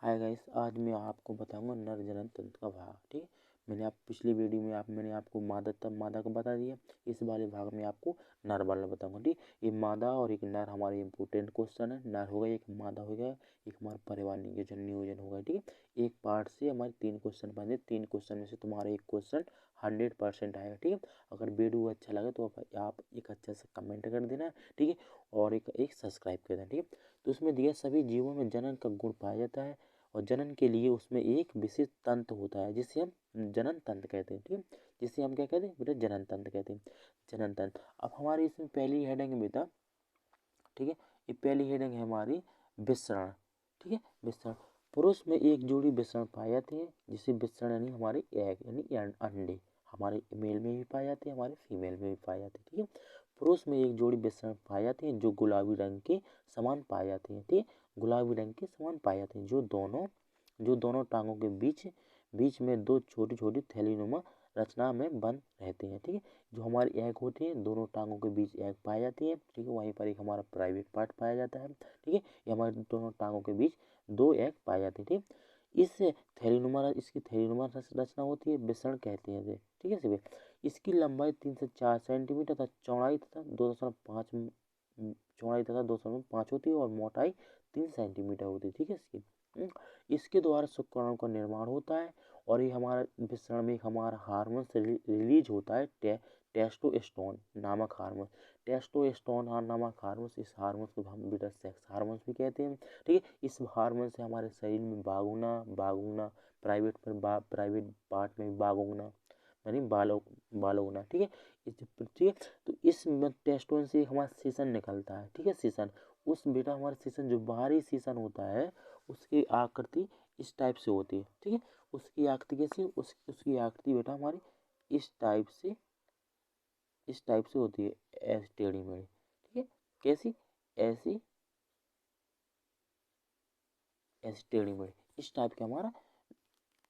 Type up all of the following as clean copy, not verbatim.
Hi guys, आज मैं आपको बताऊंगा नर जनन तंत्र का भाग। ठीक है, मैंने आप पिछली वीडियो में मैंने आपको मादा को बता दिया। इस वाले भाग में आपको नर वाला बताऊंगा। ठीक, ये मादा और एक नर हमारे इंपॉर्टेंट क्वेश्चन है। नर हो गया, एक मादा हो गया, एक हमारा परिवार नियोजन होगा। ठीक है, एक पार्ट से हमारे 3 क्वेश्चन बने। 3 क्वेश्चन में से तुम्हारा एक क्वेश्चन 100% आएगा। ठीक है, अगर वीडियो अच्छा लगे तो आप एक अच्छा सा कमेंट कर देना। ठीक है, और एक सब्सक्राइब कर देना। ठीक है, तो उसमें दिया सभी जीवों में जनन का गुण पाया जाता है और जनन के लिए उसमें एक विशेष तंत्र होता है जिसे हम जनन तंत्र कहते हैं। ठीक है, जिसे हम क्या कहते हैं बेटा, जनन तंत्र कहते हैं। जनन तंत्र। अब हमारी इसमें पहली हेडिंग बेटा, ठीक है, ये पहली हेडिंग है हमारी विसरण। ठीक है, विसरण। पुरुष में एक जोड़ी विसरण पाए जाते हैं जिसे विसरण यानी हमारे एग यानी अंडे हमारे मेल में भी पाए जाते हैं, हमारे फीमेल में भी पाए जाते हैं। ठीक है, पुरुष में एक जोड़ी विसरण पाए जाते हैं जो गुलाबी रंग के समान पाए जाते हैं। ठीक है, गुलाबी रंग के समान पाए जाते हैं जो दोनों टांगों के बीच बीच में दो छोटी छोटी थैलीनुमा रचना में बंद रहते हैं। ठीक है, जो हमारी एग होती है दोनों टांगों के बीच एग पाई जाती है। ठीक है, वहीं पर एक हमारा प्राइवेट पार्ट पाया जाता है। ठीक है, ये हमारे दोनों टांगों के बीच 2 एग पाए जाते हैं। ठीक, इसकी थैलीनुमा रचना होती है, विसरण कहते हैं इसे। ठीक है सभी, इसकी लंबाई 3 से 4 सेंटीमीटर तथा चौड़ाई तथा 2.5 होती है और मोटाई 3 सेंटीमीटर होती है। ठीक है, इसके द्वारा शुक्राणु का निर्माण होता है और ये हमारा मिश्रण में हमारा हार्मोन रिलीज होता है, टेस्टोस्टेरोन नामक हार्मोन। टेस्टोस्टेरोन नामक हार्मोन, इस हार्मोन को हम बेटा सेक्स हार्मोन भी कहते हैं। ठीक है, इस हार्मोन से हमारे शरीर में बाघ होना, प्राइवेट पार्ट में बाघ होना यानी बाल होना। ठीक है, ठीक है, तो इस टेस्टोन से हमारा सीसन निकलता है। ठीक है, सीसन उस बेटा हमारा सीसन जो बाहरी सीसन होता है उसकी आकृति इस टाइप से होती है। ठीक है, उसकी आकृति कैसी, उसकी आकृति बेटा हमारी इस टाइप से होती है, ऐसी टेढ़ी मेढ़ी। ठीक है, कैसी, ऐसी ऐसी टेढ़ी मेढ़ी इस टाइप का हमारा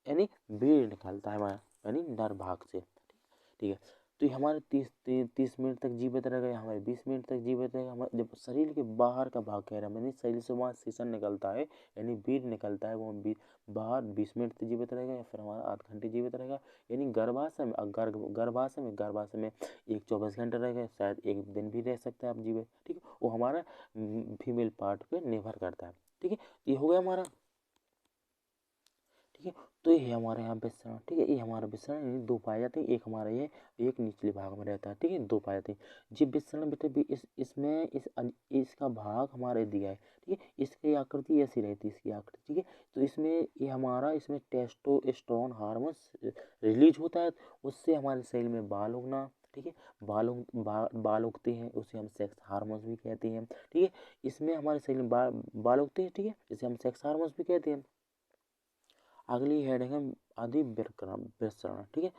यानी बीड़ निकलता है हमारा यानी नर भाग से। ठीक है, तो ये हमारे 30 मिनट तक जीवित रहेगा, हमारे 20 मिनट तक जीवित रहेगा। हमारे जब शरीर के बाहर का भाग कह रहा है, यानी शरीर से वहाँ सीसन निकलता है यानी बीज निकलता है, वो बाहर 20 मिनट तक जीवित रहेगा या फिर हमारा 8 घंटे जीवित रहेगा। यानी गर्भाशय में एक 24 घंटे रहेगा, शायद एक दिन भी रह सकता है आप जीवित। ठीक है, वो हमारा फीमेल पार्ट पे निर्भर करता है। ठीक है, ये हो गया हमारा। ठीक है, तो ये हमारे यहाँ विसरण। ठीक है, ये हमारा विसरण यानी 2 पाए जाते हैं, एक हमारा ये एक निचले भाग में रहता है। ठीक है, 2 पाए जाते हैं। जी विसरण बेटे भी इसका भाग हमारे दिया है। ठीक है, इसकी आकृति ऐसी रहती है, इसकी आकृति। ठीक है, तो इसमें टेस्टोस्टेरोन हार्मोन रिलीज होता है, उससे हमारे शरीर में बाल उगना। ठीक है, बाल उगते हैं, उसे हम सेक्स हार्मोन्स भी कहते हैं। ठीक है, इसमें हमारे शरीर में बाल उगते हैं। ठीक है, इसे हम सेक्स हार्मोन्स भी कहते हैं। अगली हेडिंग है अधिविसरण। ठीक है,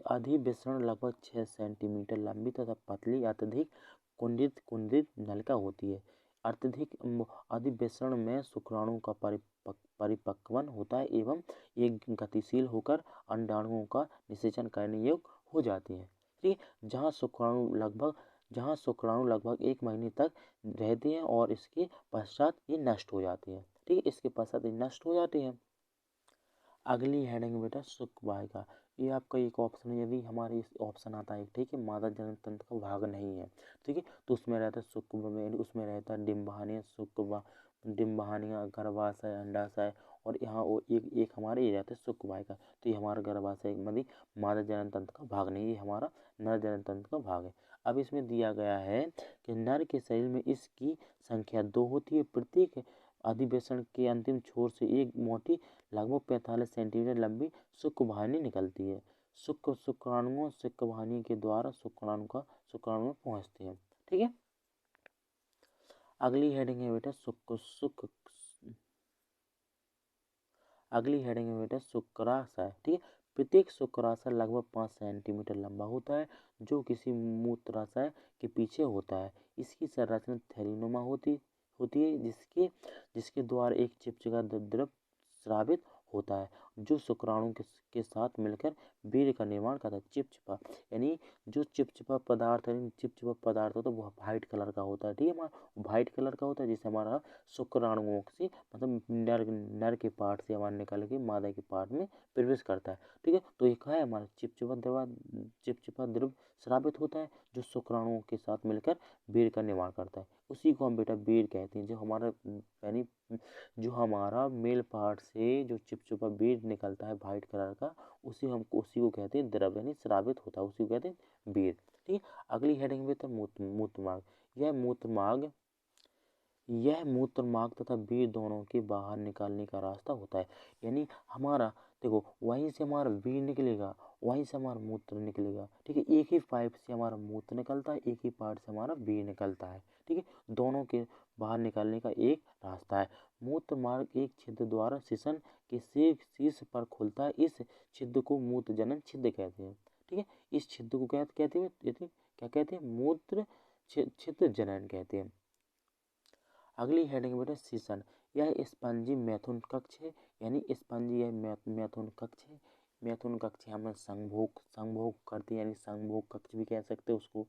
अधिविसरण लगभग 6 सेंटीमीटर लंबी तथा पतली अत्यधिक कुंदित नलिका होती है। अत्यधिक अधिविसरण में शुक्राणु का परिपक्वन होता है एवं एक गतिशील होकर अंडाणुओं का निषेचन करने योग्य हो जाते हैं। ठीक है, जहाँ शुक्राणु लगभग 1 महीने तक रहते हैं और इसके पश्चात ये नष्ट हो जाते हैं। ठीक है, इसके पश्चात ये नष्ट हो जाते हैं। अगली हेडिंग बेटा शुक्रवाहिका। ये आपका एक ऑप्शन है, यदि हमारे इस ऑप्शन आता है ठीक है, मादा जनन तंत्र का भाग नहीं है। ठीक है, तो उसमें रहता है शुक्र में, उसमें रहता है डिम्बाशय गर्भाशय अंडाशय और यहाँ वो एक हमारे ये रहता है शुक्रवाहिका। तो ये हमारा गर्भाशय मतलब मादा जनन तंत्र का भाग नहीं, ये हमारा नर जनन तंत्र का भाग है। अब इसमें दिया गया है कि नर के शरीर में इसकी संख्या 2 होती है। प्रत्येक अधिवेशन के अंतिम छोर से एक मोटी लगभग 45 सेंटीमीटर लंबी शुक्रवाहिनी निकलती है। शुक्राणुओं शुक्रवाहिनी के द्वारा शुक्राणु में पहुंचते हैं। ठीक है, अगली हेडिंग है बेटा शुक्राशय। ठीक है, प्रत्येक शुक्राशय लगभग 5 सेंटीमीटर लंबा होता है जो किसी मूत्राशय के पीछे होता है। इसकी संरचना थैलीनुमा होती है जिसके द्वारा एक चिपचिपा द्रव स्रावित होता है जो शुक्राणु के साथ मिलकर वीर्य का निर्माण करता है। चिपचिपा यानी जो चिपचिपा पदार्थ है, चिपचिपा पदार्थ होता है वो व्हाइट कलर का होता है। ठीक है, हमारा व्हाइट कलर का होता है जिससे हमारा शुक्राणुओं से मतलब नर के पार्ट से हमारे निकल के मादा के पार्ट में प्रवेश करता है। ठीक है, तो ये क्या है हमारा चिपचिपा द्रव स्रावित होता है जो शुक्राणुओं के साथ मिलकर वीर्य का निर्माण करता है। उसी को हम बेटा वीर्य कहते हैं। जो हमारा यानी जो हमारा मेल पार्ट से जो चिपचिपा वीर्य निकलता है व्हाइट कलर का, उसी को कहते हैं द्रव यानी स्रावित होता है, उसी को कहते हैं वीर्य। ठीक है, अगली हेडिंग में तो मूत्र मार्ग। यह मूत्र मार्ग तथा वीर्य दोनों के बाहर निकालने का रास्ता होता है। यानी हमारा देखो वहीं से हमारा वीर्य निकलेगा, वहीं से हमारा मूत्र निकलेगा। ठीक है, एक ही पाइप से हमारा मूत्र निकलता है, एक ही पार्ट से हमारा वीर्य निकलता है। ठीक है, दोनों के बाहर निकालने का एक रास्ता है। मूत्र मार्ग एक छिद्र द्वारा शिशन के शीर्ष पर खुलता है। इस छिद्र को मूत्र जनन छिद्र कहते हैं। ठीक है, इस छिद्र को क्या कहते हैं? क्या कहते हैं? मूत्र छिद्र जनन कहते हैं। अगली हेडिंग बेटा शीशन। यह स्पंजी मैथुन कक्ष है। यानी स्पंजी यह मैथुन कक्ष है। मैथुन कक्ष हम संभोग करते हैं, यानी संभोग कक्ष भी कह सकते हैं उसको।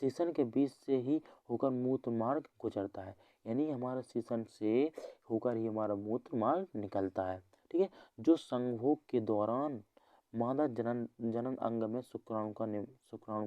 शीशन के बीच से ही होकर मूत्र मार्ग गुजरता है। यानी हमारा शीशन से होकर ही हमारा मूत्र मार्ग निकलता है। ठीक है, जो संभोग के दौरान मादा जनन अंग में शुक्राणु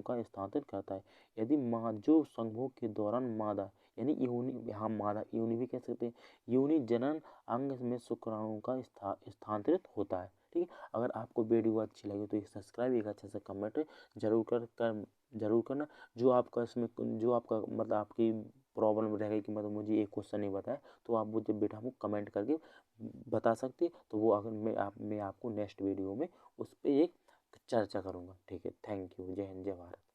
का स्थानांतरित करता है। यदि जो संभोग के दौरान मादा यानी योनि, हम मादा योनि भी कह सकते हैं, योनि जनन अंग में शुक्राणु का स्थानांतरित होता है। ठीक है, अगर आपको वीडियो अच्छी लगे तो सब्सक्राइब, एक अच्छा सा कमेंट जरूर करना। जो आपका इसमें जो आपका मतलब आपकी प्रॉब्लम रहेगी कि मतलब मुझे एक क्वेश्चन नहीं बताया, तो आप मुझे बेटा हमको कमेंट करके बता सकते, तो वो अगर मैं आपको नेक्स्ट वीडियो में उस पर एक चर्चा करूँगा। ठीक है, थैंक यू। जय हिंद, जय भारत।